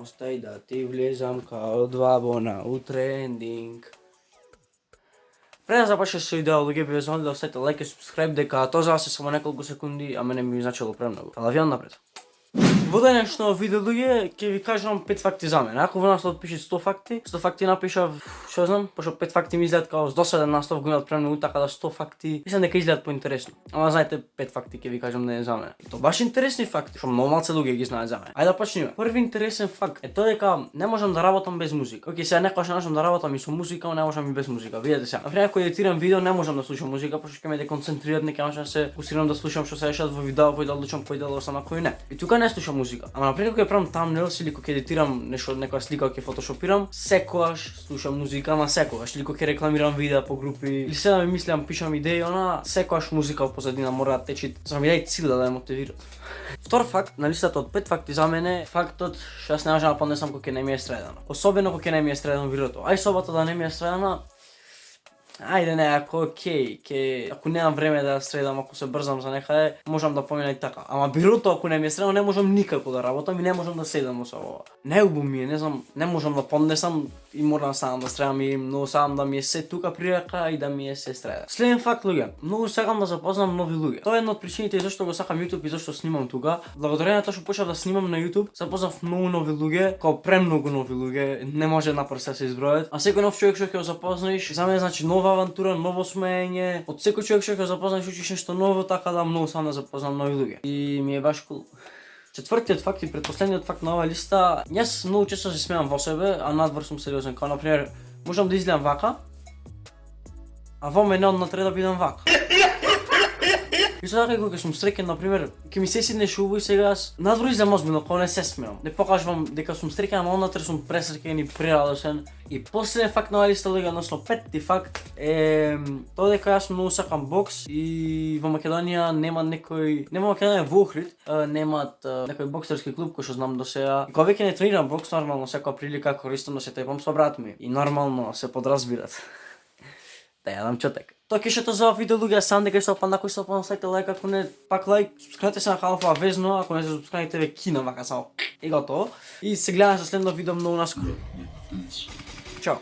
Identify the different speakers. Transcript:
Speaker 1: Остай да ти влезам као два бона у трендинг. Пред да започнеш со видео, луѓе би ве замолил да оставите лайк и субскрайб, дека тоа за вас е само неколку секунди, а мене ми значило премногу. Алавион напред. Во денешно видео, луѓе, ќе ви кажам 5 факти за мене. Ако во наслов пише 100 факти, 100 факти напишав, што знам, пошто 5 факти ми изгледат као досаден наслов, го имат премногу, така да 100 факти, мислам дека изгледат поинтересно. Ама знаете, 5 факти ќе ви кажам не е за мене. И тоа баш интересни факти, што многу малце луѓе ги знаат за мене. Ајде да почнеме. Први интересен факт е тоа дека не можам да работам без музика. Океј, сега некогаш не можам да работам и со музика, но не можам и без музика. Видете сега. Например, ако едитирам видео, не можам да слушам музика, пошто ќе ме деконцентрираат, не ќе можам да се фокусирам да слушам што се дешава во видео, кој да одлучам кој дел осам, кој не. И тука не слушам музика. Ама например, кога правам thumbnails или кога едитирам нешто, некоја слика ќе фотошопирам, секогаш слушам музика, ама секогаш. Или кога ќе рекламирам видеа по групи, или сега ми мислам, пишам идеи, секогаш музика во позадина мора да течи, за да ми даде цел да ме мотивира. Втор факт на листата од 5 факти за мене, фактот што јас не можам да поднесам кога не ми е средано. Особено кога не ми е средано видеото. Ај собота да не ми е средана, ајде не, ако ако немам време да средам, ако се брзам за некаде, можам да поминам и така. Ама бирото ако не ми е средано, не можам никако да работам и не можам да седам со ова. Неубаво ми е, не знам, не можам да поднесам и морам сам да средам и многу сакам да ми е се тука при рака и да ми е се среда. Следен факт, луѓе, многу сакам да запознам нови луѓе. Тоа е една од причините зашто го сакам YouTube и зашто снимам тука. Благодарение на тоа што почнав да снимам на YouTube, запознав многу нови луѓе, као премногу нови луѓе, не може на прст да се избројат. А секој нов човек што ќе го запознаеш, за мене значи нова авантура, ново смеење. Од секој човек што ќе го запознаеш учиш нешто ново, така да многу сакам да запознам нови луѓе. И ми е баш кул. Четвртиот факт и претпоследниот факт на оваа листа, јас многу често се смеам во себе, а надвор сум сериозен. Као например, можам да изгледам вака, а во мене однатре да бидам вака. Исто така кога сум среќен, например, ќе ми се сиднеш убаво и сега јас надвор изгледам озбилно, кога не се смеам. Не покажувам дека сум среќен, ама однатре сум пресреќен и прерадосен. И последен факт на оваа листа, луѓе, односно петти факт е тоа дека јас многу сакам бокс и во Македонија нема Македонија во Охрид, немаат некој боксерски клуб кој што знам до сега. И кога веќе не тренирам бокс, нормално секоја прилика користам да се тепам со брат ми. И нормално се подразбират. Да јадам чотек. Тоа ќе тоа за видео, луѓе, сам дека се опан, ако се опан, ставите лайк, ако не, пак лайк, субскрајбете се на каналот везно, ако не се субскрајбите ве кина вака само и готово. И се гледаме со следно видео многу наскоро. Чао.